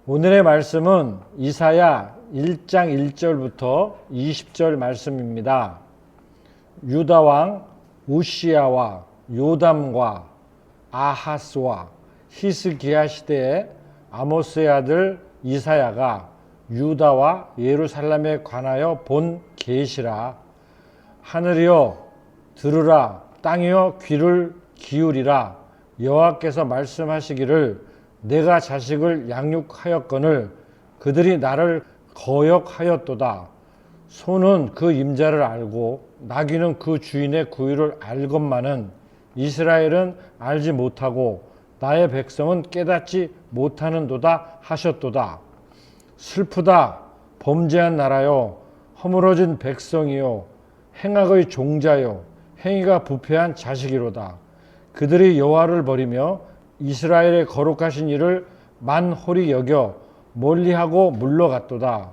오늘의 말씀은 이사야 1장 1절부터 20절 말씀입니다. 유다 왕 우시야와 요담과 아하스와 히스기야 시대에 아모스의 아들 이사야가 유다와 예루살렘에 관하여 본 계시라. 하늘이여 들으라, 땅이여 귀를 기울이라. 여호와께서 말씀하시기를 내가 자식을 양육하였거늘 그들이 나를 거역하였도다. 소는 그 임자를 알고 나귀는 그 주인의 구유를 알건만은 이스라엘은 알지 못하고 나의 백성은 깨닫지 못하는도다 하셨도다. 슬프다 범죄한 나라요, 허물어진 백성이요, 행악의 종자요, 행위가 부패한 자식이로다. 그들이 여호와를 버리며 이스라엘의 거룩하신 이를 만홀히 여겨 멀리하고 물러갔도다.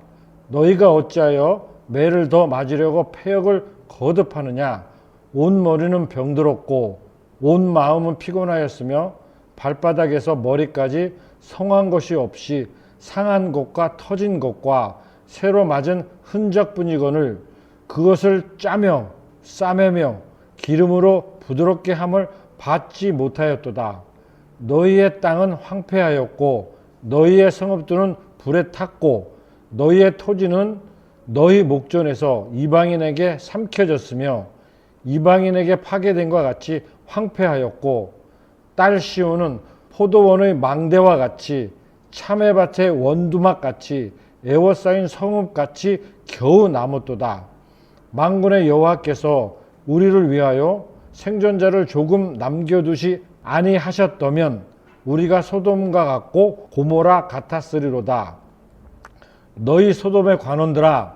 너희가 어찌하여 매를 더 맞으려고 패역을 거듭하느냐. 온 머리는 병들었고 온 마음은 피곤하였으며 발바닥에서 머리까지 성한 것이 없이 상한 것과 터진 것과 새로 맞은 흔적뿐이거늘 그것을 짜며 싸매며 기름으로 부드럽게 함을 받지 못하였도다. 너희의 땅은 황폐하였고 너희의 성읍들은 불에 탔고 너희의 토지는 너희 목전에서 이방인에게 삼켜졌으며 이방인에게 파괴된 것 같이 황폐하였고 딸 시온은 포도원의 망대와 같이 참외밭의 원두막 같이 애워싸인 성읍같이 겨우 남았도다. 만군의 여호와께서 우리를 위하여 생존자를 조금 남겨두시 아니하셨다면 우리가 소돔과 같고 고모라 같았으리로다. 너희 소돔의 관원들아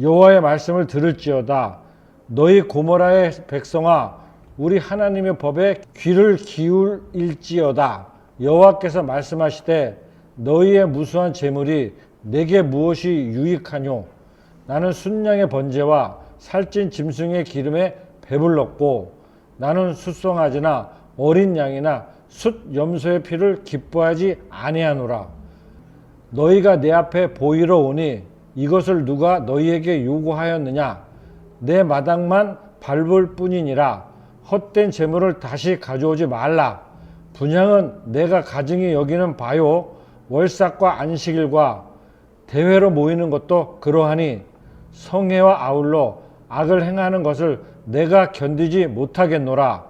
여호와의 말씀을 들을지어다. 너희 고모라의 백성아 우리 하나님의 법에 귀를 기울일지어다. 여호와께서 말씀하시되 너희의 무수한 재물이 내게 무엇이 유익하뇨. 나는 순양의 번제와 살찐 짐승의 기름에 배불렀고 나는 숫송아지나 어린 양이나 숫 염소의 피를 기뻐하지 아니하노라. 너희가 내 앞에 보이러 오니 이것을 누가 너희에게 요구하였느냐. 내 마당만 밟을 뿐이니라. 헛된 재물을 다시 가져오지 말라. 분향은 내가 가증히 여기는 바요. 월삭과 안식일과 대회로 모이는 것도 그러하니 성회와 아울러 악을 행하는 것을 내가 견디지 못하겠노라.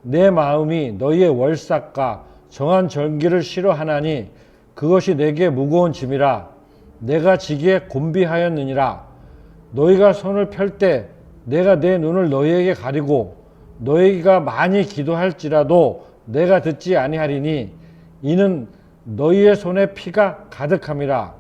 내 마음이 너희의 월삭과 정한 절기를 싫어하나니 그것이 내게 무거운 짐이라. 내가 지기에 곤비하였느니라. 너희가 손을 펼 때 내가 내 눈을 너희에게 가리고 너희가 많이 기도할지라도 내가 듣지 아니하리니 이는 너희의 손에 피가 가득함이라.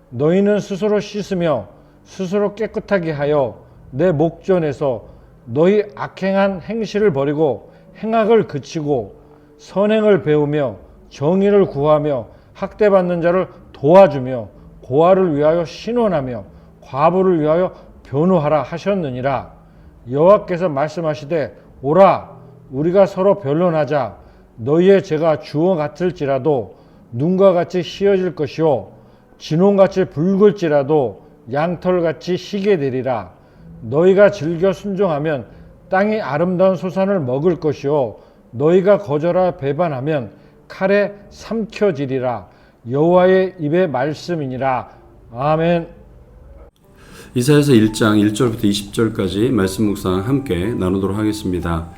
너희는 스스로 씻으며 스스로 깨끗하게 하여 내 목전에서 너희 악행한 행실을 버리고 행악을 그치고 선행을 배우며 정의를 구하며 학대받는 자를 도와주며 고아를 위하여 신원하며 과부를 위하여 변호하라 하셨느니라. 여호와께서 말씀하시되 오라 우리가 서로 변론하자. 너희의 죄가 주어 같을지라도 눈과 같이 휘어질 것이요 진홍같이 붉을지라도 양털같이 희게 되리라. 너희가 즐겨 순종하면 땅이 아름다운 소산을 먹을 것이요 너희가 거절하여 배반하면 칼에 삼켜지리라. 여호와의 입의 말씀이니라. 아멘. 이사야서 1장 1절부터 20절까지 말씀 묵상 함께 나누도록 하겠습니다.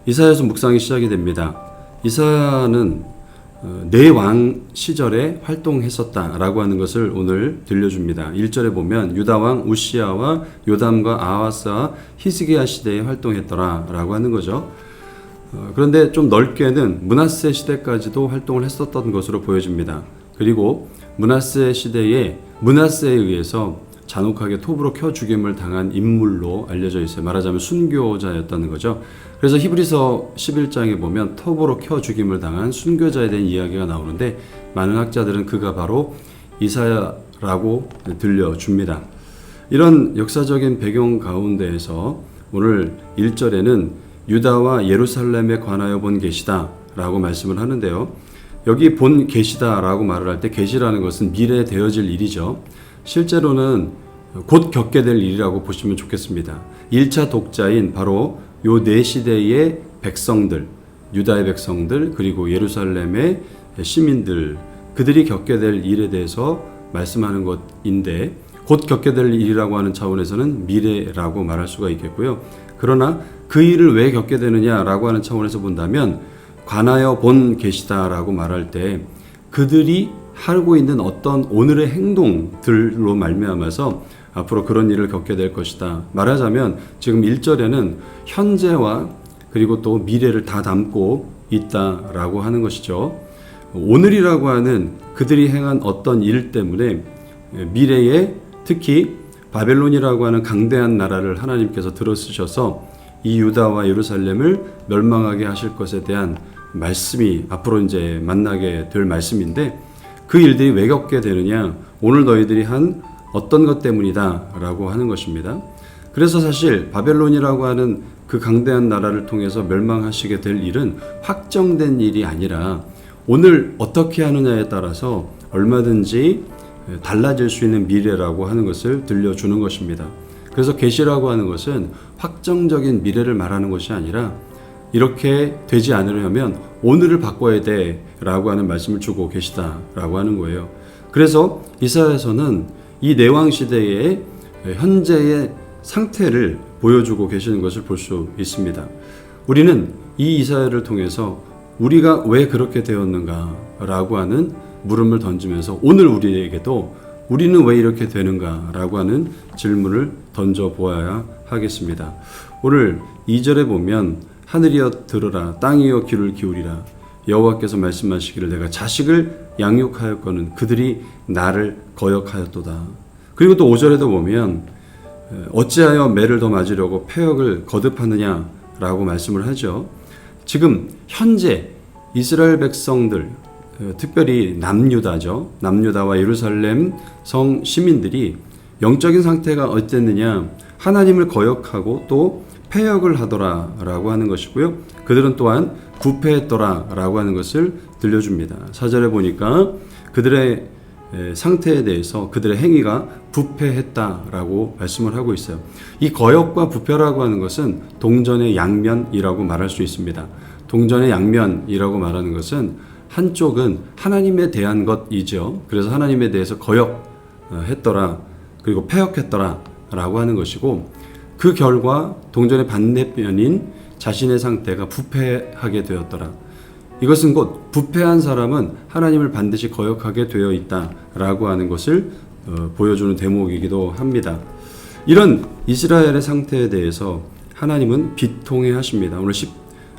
이사야서 묵상이 시작이 됩니다. 이사야는 네 왕 시절에 활동했었다라고 하는 것을 오늘 들려줍니다. 1절에 보면 유다 왕 우시야와 요담과 아하스와 히스기야 시대에 활동했더라라고 하는 거죠. 그런데 좀 넓게는 므낫세 시대까지도 활동을 했었던 것으로 보여집니다. 그리고 므낫세 시대에 므낫세에 의해서 잔혹하게 톱으로 켜 죽임을 당한 인물로 알려져 있어요. 말하자면 순교자였다는 거죠. 그래서 히브리서 11장에 보면 톱으로 켜 죽임을 당한 순교자에 대한 이야기가 나오는데 많은 학자들은 그가 바로 이사야라고 들려줍니다. 이런 역사적인 배경 가운데에서 오늘 1절에는 유다와 예루살렘에 관하여 본 계시다 라고 말씀을 하는데요. 여기 본 계시다 라고 말을 할 때 계시라는 것은 미래에 되어질 일이죠. 실제로는 곧 겪게 될 일이라고 보시면 좋겠습니다. 1차 독자인 바로 요 네 시대의 백성들, 유다의 백성들 그리고 예루살렘의 시민들, 그들이 겪게 될 일에 대해서 말씀하는 것인데, 곧 겪게 될 일이라고 하는 차원에서는 미래라고 말할 수가 있겠고요. 그러나 그 일을 왜 겪게 되느냐라고 하는 차원에서 본다면 관하여 본 계시다라고 말할 때 그들이 하고 있는 어떤 오늘의 행동들로 말미암아서 앞으로 그런 일을 겪게 될 것이다. 말하자면 지금 1절에는 현재와 그리고 또 미래를 다 담고 있다라고 하는 것이죠. 오늘이라고 하는 그들이 행한 어떤 일 때문에 미래에 특히 바벨론이라고 하는 강대한 나라를 하나님께서 들어쓰셔서 이 유다와 예루살렘을 멸망하게 하실 것에 대한 말씀이 앞으로 이제 만나게 될 말씀인데, 그 일들이 왜 겪게 되느냐, 오늘 너희들이 한 어떤 것 때문이다 라고 하는 것입니다. 그래서 사실 바벨론이라고 하는 그 강대한 나라를 통해서 멸망하시게 될 일은 확정된 일이 아니라 오늘 어떻게 하느냐에 따라서 얼마든지 달라질 수 있는 미래라고 하는 것을 들려주는 것입니다. 그래서 계시라고 하는 것은 확정적인 미래를 말하는 것이 아니라 이렇게 되지 않으려면 오늘을 바꿔야 돼 라고 하는 말씀을 주고 계시다라고 하는 거예요. 그래서 이사야서는 이 내왕 시대의 현재의 상태를 보여주고 계시는 것을 볼 수 있습니다. 우리는 이 이사야를 통해서 우리가 왜 그렇게 되었는가 라고 하는 물음을 던지면서 오늘 우리에게도 우리는 왜 이렇게 되는가 라고 하는 질문을 던져보아야 하겠습니다. 오늘 2절에 보면 하늘이여 들으라, 땅이여 귀를 기울이라, 여호와께서 말씀하시기를 내가 자식을 양육하였거늘 그들이 나를 거역하였도다. 그리고 또 5절에도 보면 어찌하여 매를 더 맞으려고 패역을 거듭하느냐 라고 말씀을 하죠. 지금 현재 이스라엘 백성들, 특별히 남유다죠. 남유다와 예루살렘 성 시민들이 영적인 상태가 어땠느냐, 하나님을 거역하고 또 패역을 하더라 라고 하는 것이고요. 그들은 또한 부패했더라 라고 하는 것을 들려줍니다. 4절에 보니까 그들의 상태에 대해서 그들의 행위가 부패했다라고 말씀을 하고 있어요. 이 거역과 부패라고 하는 것은 동전의 양면이라고 말할 수 있습니다. 동전의 양면이라고 말하는 것은 한쪽은 하나님에 대한 것이죠. 그래서 하나님에 대해서 거역했더라, 그리고 패역했더라 라고 하는 것이고, 그 결과 동전의 반대면인 자신의 상태가 부패하게 되었더라. 이것은 곧 부패한 사람은 하나님을 반드시 거역하게 되어 있다라고 하는 것을 보여주는 대목이기도 합니다. 이런 이스라엘의 상태에 대해서 하나님은 비통해 하십니다. 오늘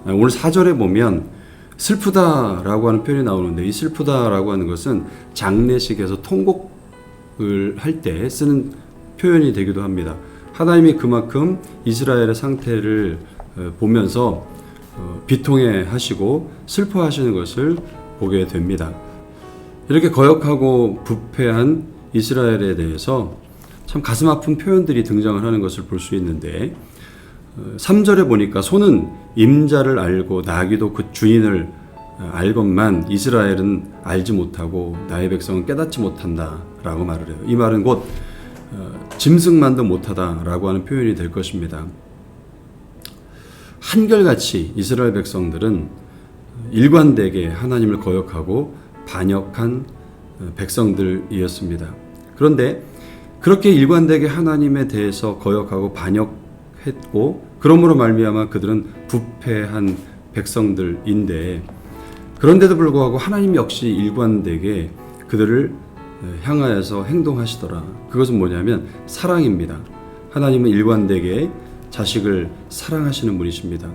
4절에 보면 슬프다라고 하는 표현이 나오는데, 이 슬프다라고 하는 것은 장례식에서 통곡을 할 때 쓰는 표현이 되기도 합니다. 하나님이 그만큼 이스라엘의 상태를 보면서 비통해 하시고 슬퍼하시는 것을 보게 됩니다. 이렇게 거역하고 부패한 이스라엘에 대해서 참 가슴 아픈 표현들이 등장을 하는 것을 볼 수 있는데, 3절에 보니까 소는 임자를 알고 나귀도 그 주인을 알건만 이스라엘은 알지 못하고 나의 백성은 깨닫지 못한다 라고 말을 해요. 이 말은 곧 짐승만도 못하다 라고 하는 표현이 될 것입니다. 한결같이 이스라엘 백성들은 일관되게 하나님을 거역하고 반역한 백성들이었습니다. 그런데 그렇게 일관되게 하나님에 대해서 거역하고 반역했고, 그러므로 말미암아 그들은 부패한 백성들인데, 그런데도 불구하고 하나님 역시 일관되게 그들을 향하여서 행동하시더라. 그것은 뭐냐면 사랑입니다. 하나님은 일관되게 자식을 사랑하시는 분이십니다.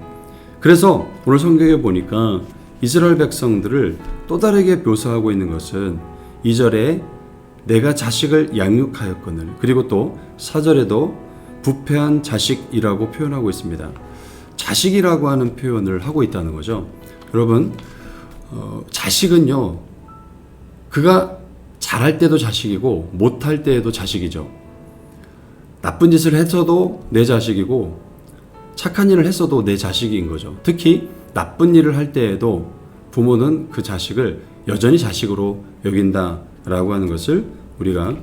그래서 오늘 성경에 보니까 이스라엘 백성들을 또 다르게 묘사하고 있는 것은 2절에 내가 자식을 양육하였거늘, 그리고 또 4절에도 부패한 자식이라고 표현하고 있습니다. 자식이라고 하는 표현을 하고 있다는 거죠. 여러분, 자식은요, 그가 잘할 때도 자식이고 못할 때에도 자식이죠. 나쁜 짓을 해서도 내 자식이고 착한 일을 했어도 내 자식인 거죠. 특히 나쁜 일을 할 때에도 부모는 그 자식을 여전히 자식으로 여긴다라고 하는 것을 우리가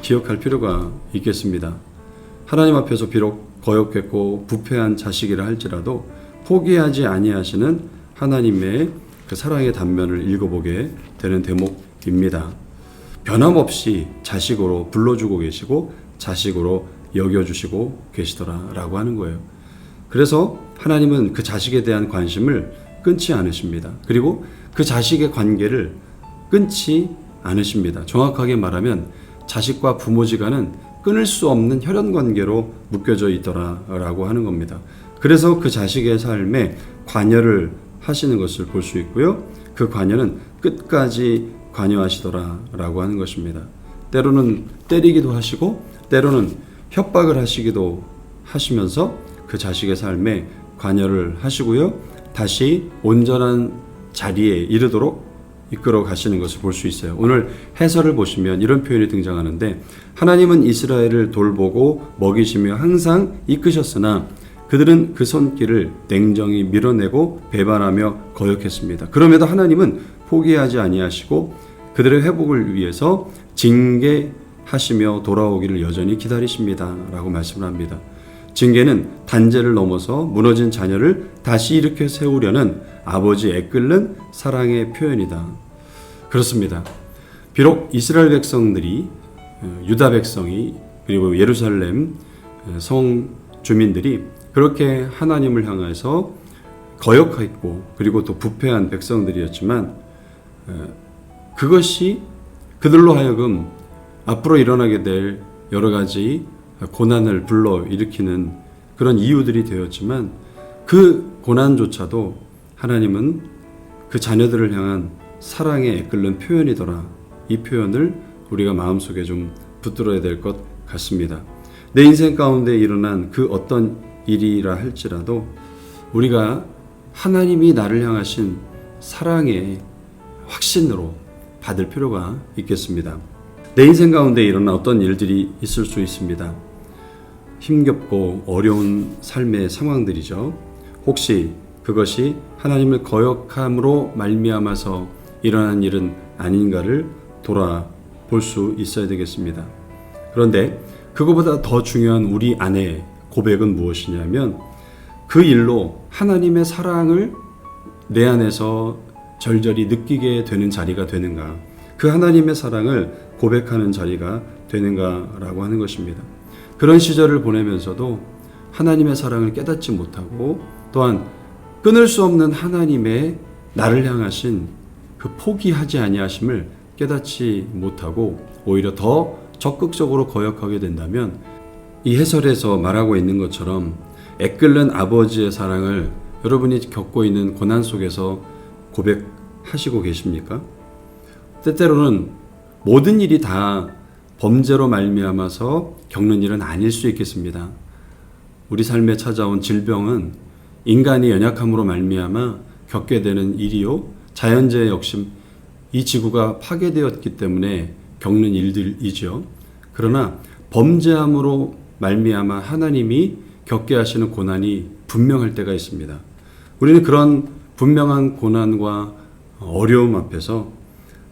기억할 필요가 있겠습니다. 하나님 앞에서 비록 거역했고 부패한 자식이라 할지라도 포기하지 아니하시는 하나님의 그 사랑의 단면을 읽어보게 되는 대목입니다. 변함없이 자식으로 불러주고 계시고 자식으로 여겨주시고 계시더라라고 하는 거예요. 그래서 하나님은 그 자식에 대한 관심을 끊지 않으십니다. 그리고 그 자식의 관계를 끊지 않으십니다. 정확하게 말하면 자식과 부모지간은 끊을 수 없는 혈연 관계로 묶여져 있더라라고 하는 겁니다. 그래서 그 자식의 삶에 관여를 하시는 것을 볼 수 있고요. 그 관여는 끝까지 관여하시더라라고 하는 것입니다. 때로는 때리기도 하시고 때로는 협박을 하시기도 하시면서 그 자식의 삶에 관여를 하시고요. 다시 온전한 자리에 이르도록 이끌어 가시는 것을 볼 수 있어요. 오늘 해설을 보시면 이런 표현이 등장하는데 하나님은 이스라엘을 돌보고 먹이시며 항상 이끄셨으나 그들은 그 손길을 냉정히 밀어내고 배반하며 거역했습니다. 그럼에도 하나님은 포기하지 아니하시고 그들의 회복을 위해서 징계하시며 돌아오기를 여전히 기다리십니다. 라고 말씀을 합니다. 징계는 단죄를 넘어서 무너진 자녀를 다시 일으켜 세우려는 아버지의 애끓는 사랑의 표현이다. 그렇습니다. 비록 이스라엘 백성들이 유다 백성이 그리고 예루살렘 성 주민들이 그렇게 하나님을 향해서 거역했고 그리고 또 부패한 백성들이었지만 그것이 그들로 하여금 앞으로 일어나게 될 여러 가지 고난을 불러일으키는 그런 이유들이 되었지만 그 고난조차도 하나님은 그 자녀들을 향한 사랑에 애끓는 표현이더라. 이 표현을 우리가 마음속에 좀 붙들어야 될 것 같습니다. 내 인생 가운데 일어난 그 어떤 일이라 할지라도 우리가 하나님이 나를 향하신 사랑의 확신으로 받을 필요가 있겠습니다. 내 인생 가운데 일어난 어떤 일들이 있을 수 있습니다. 힘겹고 어려운 삶의 상황들이죠. 혹시 그것이 하나님을 거역함으로 말미암아서 일어난 일은 아닌가를 돌아볼 수 있어야 되겠습니다. 그런데 그것보다 더 중요한 우리 안의 고백은 무엇이냐면 그 일로 하나님의 사랑을 내 안에서 절절히 느끼게 되는 자리가 되는가, 그 하나님의 사랑을 고백하는 자리가 되는가라고 하는 것입니다. 그런 시절을 보내면서도 하나님의 사랑을 깨닫지 못하고 또한 끊을 수 없는 하나님의 나를 향하신 그 포기하지 아니하심을 깨닫지 못하고 오히려 더 적극적으로 거역하게 된다면 이 해설에서 말하고 있는 것처럼 애끓는 아버지의 사랑을 여러분이 겪고 있는 고난 속에서 고백하시고 계십니까? 때때로는 모든 일이 다 범죄로 말미암아서 겪는 일은 아닐 수 있겠습니다. 우리 삶에 찾아온 질병은 인간의 연약함으로 말미암아 겪게 되는 일이요, 자연재해 역시 이 지구가 파괴되었기 때문에 겪는 일들이죠. 그러나 범죄함으로 말미암아 하나님이 겪게 하시는 고난이 분명할 때가 있습니다. 우리는 그런 분명한 고난과 어려움 앞에서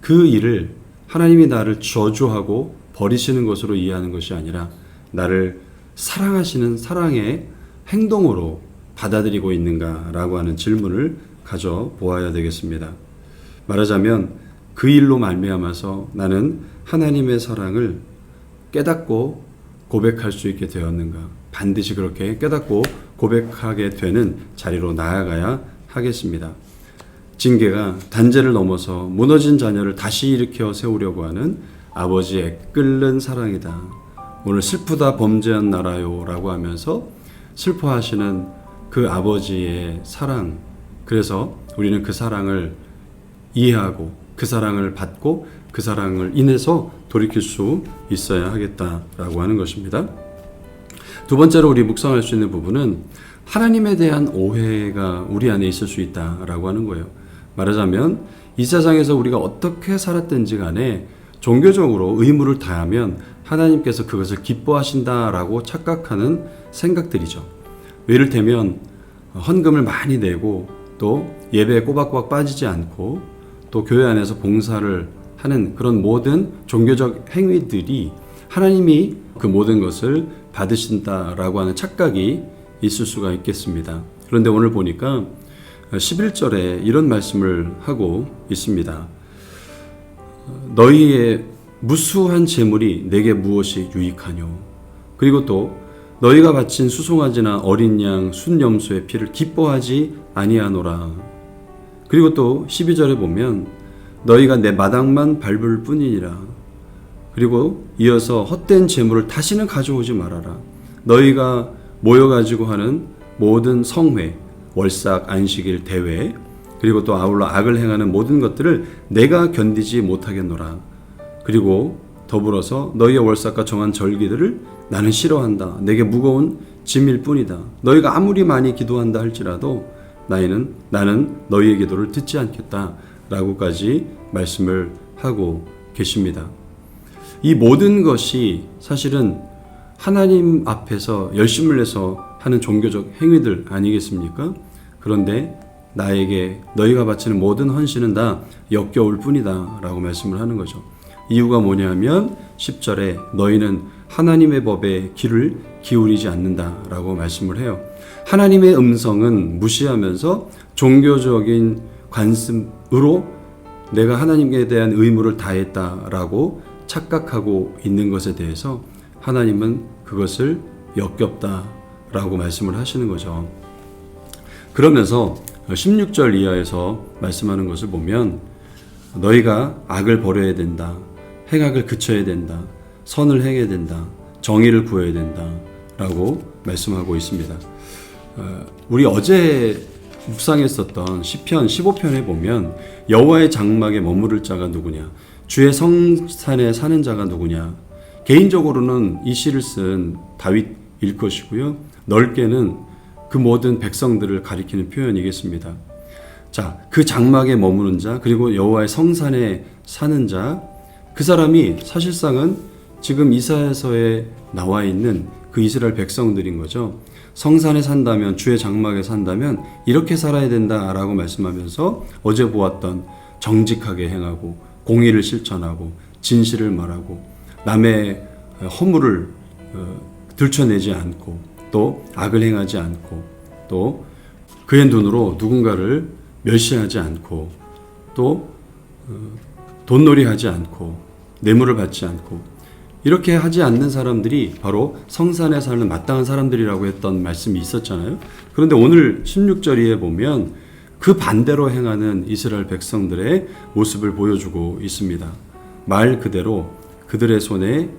그 일을 하나님이 나를 저주하고 버리시는 것으로 이해하는 것이 아니라 나를 사랑하시는 사랑의 행동으로 받아들이고 있는가라고 하는 질문을 가져보아야 되겠습니다. 말하자면 그 일로 말미암아서 나는 하나님의 사랑을 깨닫고 고백할 수 있게 되었는가? 반드시 그렇게 깨닫고 고백하게 되는 자리로 나아가야 하겠습니다. 징계가 단죄를 넘어서 무너진 자녀를 다시 일으켜 세우려고 하는 아버지의 끓는 사랑이다. 오늘 슬프다 범죄한 나라요 라고 하면서 슬퍼하시는 그 아버지의 사랑, 그래서 우리는 그 사랑을 이해하고 그 사랑을 받고 그 사랑을 인해서 돌이킬 수 있어야 하겠다라고 하는 것입니다. 두 번째로 우리 묵상할 수 있는 부분은 하나님에 대한 오해가 우리 안에 있을 수 있다라고 하는 거예요. 말하자면 이 세상에서 우리가 어떻게 살았든지 간에 종교적으로 의무를 다하면 하나님께서 그것을 기뻐하신다라고 착각하는 생각들이죠. 이를테면 헌금을 많이 내고 또 예배에 꼬박꼬박 빠지지 않고 또 교회 안에서 봉사를 하는 그런 모든 종교적 행위들이 하나님이 그 모든 것을 받으신다라고 하는 착각이 있을 수가 있겠습니다. 그런데 오늘 보니까 11절에 이런 말씀을 하고 있습니다. 너희의 무수한 재물이 내게 무엇이 유익하뇨? 그리고 또 너희가 바친 수송아지나 어린 양 순염소의 피를 기뻐하지 아니하노라. 그리고 또 12절에 보면 너희가 내 마당만 밟을 뿐이니라. 그리고 이어서 헛된 재물을 다시는 가져오지 말아라. 너희가 모여가지고 하는 모든 성회, 월삭, 안식일, 대회, 그리고 또 아울러 악을 행하는 모든 것들을 내가 견디지 못하겠노라. 그리고 더불어서 너희의 월삭과 정한 절기들을 나는 싫어한다. 내게 무거운 짐일 뿐이다. 너희가 아무리 많이 기도한다 할지라도 나는 너희의 기도를 듣지 않겠다. 라고까지 말씀을 하고 계십니다. 이 모든 것이 사실은 하나님 앞에서 열심을 내서 하는 종교적 행위들 아니겠습니까? 그런데 나에게 너희가 바치는 모든 헌신은 다 역겨울 뿐이다 라고 말씀을 하는 거죠. 이유가 뭐냐면 10절에 너희는 하나님의 법에 귀를 기울이지 않는다 라고 말씀을 해요. 하나님의 음성은 무시하면서 종교적인 관습으로 내가 하나님께 대한 의무를 다했다라고 착각하고 있는 것에 대해서 하나님은 그것을 역겹다라고 말씀을 하시는 거죠. 그러면서 16절 이하에서 말씀하는 것을 보면 너희가 악을 버려야 된다. 행악을 그쳐야 된다. 선을 행해야 된다. 정의를 구해야 된다. 라고 말씀하고 있습니다. 우리 어제 묵상했었던 시편 15편에 보면 여호와의 장막에 머무를 자가 누구냐, 주의 성산에 사는 자가 누구냐. 개인적으로는 이 시를 쓴 다윗일 것이고요. 넓게는 그 모든 백성들을 가리키는 표현이겠습니다. 자, 그 장막에 머무는 자, 그리고 여호와의 성산에 사는 자, 그 사람이 사실상은 지금 이사야서에 나와 있는 그 이스라엘 백성들인 거죠. 성산에 산다면, 주의 장막에 산다면 이렇게 살아야 된다라고 말씀하면서 어제 보았던 정직하게 행하고 공의를 실천하고 진실을 말하고 남의 허물을 들춰내지 않고 또 악을 행하지 않고 또 그의 눈으로 누군가를 멸시하지 않고 또 돈놀이하지 않고 뇌물을 받지 않고 이렇게 하지 않는 사람들이 바로 성산에 사는 마땅한 사람들이라고 했던 말씀이 있었잖아요. 그런데 오늘 16절에 보면 그 반대로 행하는 이스라엘 백성들의 모습을 보여주고 있습니다. 말 그대로 그들의 손에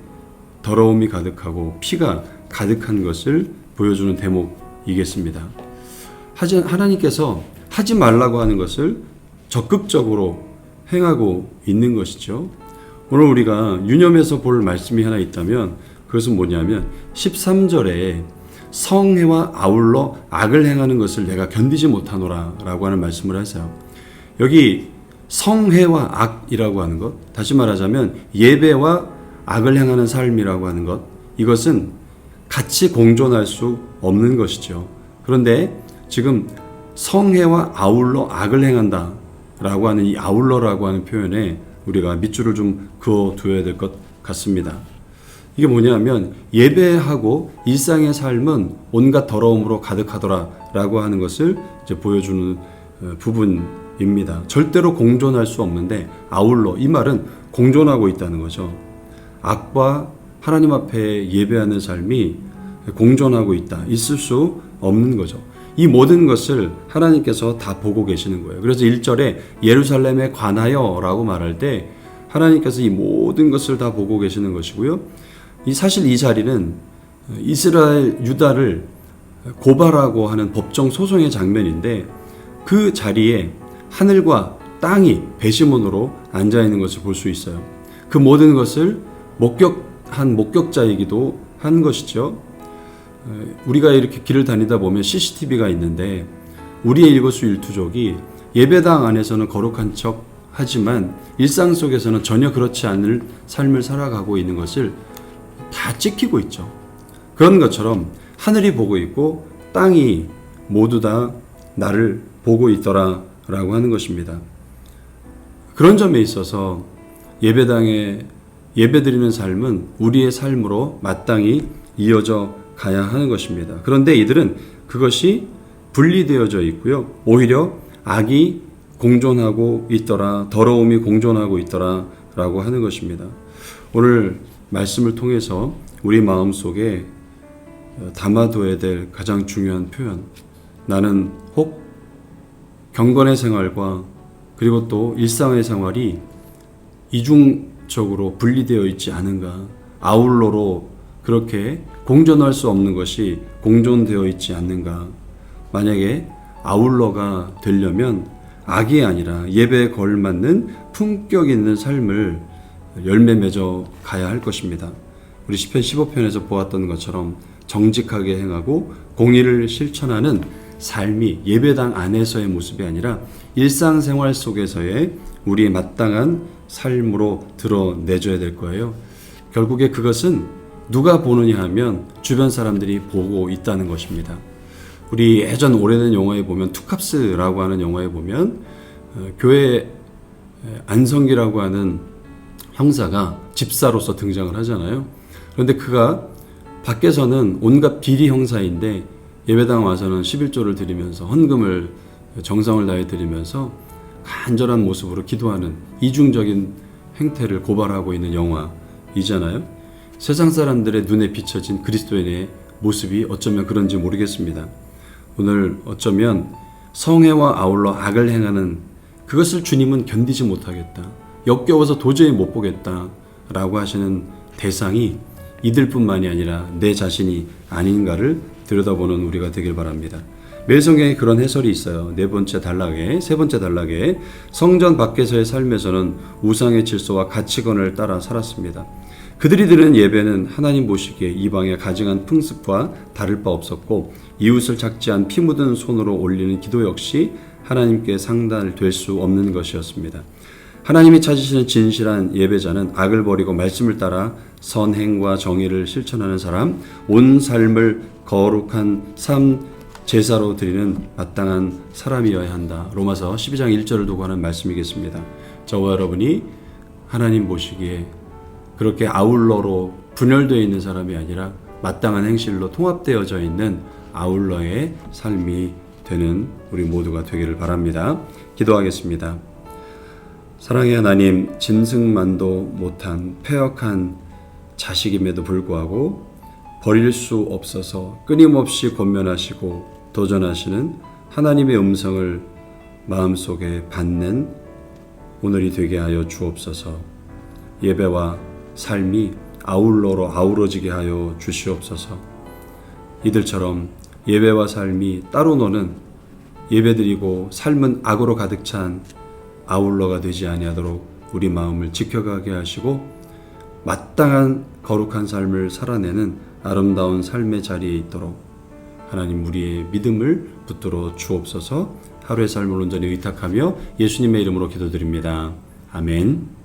더러움이 가득하고 피가 가득한 것을 보여주는 대목이겠습니다. 하나님께서 하지 말라고 하는 것을 적극적으로 행하고 있는 것이죠. 오늘 우리가 유념해서 볼 말씀이 하나 있다면 그것은 뭐냐면 13절에 성회와 아울러 악을 행하는 것을 내가 견디지 못하노라 라고 하는 말씀을 하세요. 여기 성회와 악이라고 하는 것, 다시 말하자면 예배와 악을 행하는 삶이라고 하는 것, 이것은 같이 공존할 수 없는 것이죠. 그런데 지금 성회와 아울러 악을 행한다 라고 하는 이 아울러라고 하는 표현에 우리가 밑줄을 좀 그어두어야 될 것 같습니다. 이게 뭐냐면 예배하고 일상의 삶은 온갖 더러움으로 가득하더라 라고 하는 것을 이제 보여주는 부분입니다. 절대로 공존할 수 없는데 아울러, 이 말은 공존하고 있다는 거죠. 악과 하나님 앞에 예배하는 삶이 공존하고 있다, 있을 수 없는 거죠. 이 모든 것을 하나님께서 다 보고 계시는 거예요. 그래서 1절에 예루살렘에 관하여 라고 말할 때 하나님께서 이 모든 것을 다 보고 계시는 것이고요. 사실 이 자리는 이스라엘 유다를 고발하고 하는 법정 소송의 장면인데 그 자리에 하늘과 땅이 배심원으로 앉아있는 것을 볼 수 있어요. 그 모든 것을 목격한 목격자이기도 한 것이죠. 우리가 이렇게 길을 다니다 보면 CCTV가 있는데 우리의 일거수일투족이 예배당 안에서는 거룩한 척 하지만 일상 속에서는 전혀 그렇지 않을 삶을 살아가고 있는 것을 다 찍히고 있죠. 그런 것처럼 하늘이 보고 있고 땅이 모두 다 나를 보고 있더라 라고 하는 것입니다. 그런 점에 있어서 예배당에 예배드리는 삶은 우리의 삶으로 마땅히 이어져 가야 하는 것입니다. 그런데 이들은 그것이 분리되어져 있고요. 오히려 악이 공존하고 있더라, 더러움이 공존하고 있더라 라고 하는 것입니다. 오늘 말씀을 통해서 우리 마음속에 담아둬야 될 가장 중요한 표현, 나는 혹 경건의 생활과 그리고 또 일상의 생활이 이중적으로 분리되어 있지 않은가, 아울러로 그렇게 공존할 수 없는 것이 공존되어 있지 않는가. 만약에 아울러가 되려면 악이 아니라 예배에 걸맞는 품격 있는 삶을 열매 맺어 가야 할 것입니다. 우리 시편 15편에서 보았던 것처럼 정직하게 행하고 공의를 실천하는 삶이 예배당 안에서의 모습이 아니라 일상생활 속에서의 우리의 마땅한 삶으로 드러내줘야 될 거예요. 결국에 그것은 누가 보느냐 하면 주변 사람들이 보고 있다는 것입니다. 우리 예전 오래된 영화에 보면 투캅스라고 하는 영화에 보면 교회 안성기라고 하는 형사가 집사로서 등장을 하잖아요. 그런데 그가 밖에서는 온갖 비리 형사인데 예배당 와서는 11조를 드리면서 헌금을 정성을 다해 드리면서 간절한 모습으로 기도하는 이중적인 행태를 고발하고 있는 영화이잖아요. 세상 사람들의 눈에 비춰진 그리스도인의 모습이 어쩌면 그런지 모르겠습니다. 오늘 어쩌면 성애와 아울러 악을 행하는 그것을 주님은 견디지 못하겠다, 역겨워서 도저히 못 보겠다 라고 하시는 대상이 이들뿐만이 아니라 내 자신이 아닌가를 들여다보는 우리가 되길 바랍니다. 매일 성경에 그런 해설이 있어요. 세 번째 단락에 성전 밖에서의 삶에서는 우상의 질서와 가치관을 따라 살았습니다. 그들이 드리는 예배는 하나님 보시기에 이방의 가증한 풍습과 다를 바 없었고, 이웃을 착지한 피 묻은 손으로 올리는 기도 역시 하나님께 상달될 수 없는 것이었습니다. 하나님이 찾으시는 진실한 예배자는 악을 버리고 말씀을 따라 선행과 정의를 실천하는 사람, 온 삶을 거룩한 삶 제사로 드리는 마땅한 사람이어야 한다. 로마서 12장 1절을 두고 하는 말씀이겠습니다. 저와 여러분이 하나님 보시기에 그렇게 아울러로 분열되어 있는 사람이 아니라 마땅한 행실로 통합되어져 있는 아울러의 삶이 되는 우리 모두가 되기를 바랍니다. 기도하겠습니다. 사랑의 하나님, 짐승만도 못한 패역한 자식임에도 불구하고 버릴 수 없어서 끊임없이 권면하시고 도전하시는 하나님의 음성을 마음속에 받는 오늘이 되게 하여 주옵소서. 예배와 삶이 아울러로 아우러지게 하여 주시옵소서. 이들처럼 예배와 삶이 따로 노는, 예배드리고 삶은 악으로 가득 찬 아울러가 되지 아니하도록 우리 마음을 지켜가게 하시고 마땅한 거룩한 삶을 살아내는 아름다운 삶의 자리에 있도록 하나님 우리의 믿음을 붙들어 주옵소서. 하루의 삶을 온전히 의탁하며 예수님의 이름으로 기도드립니다. 아멘.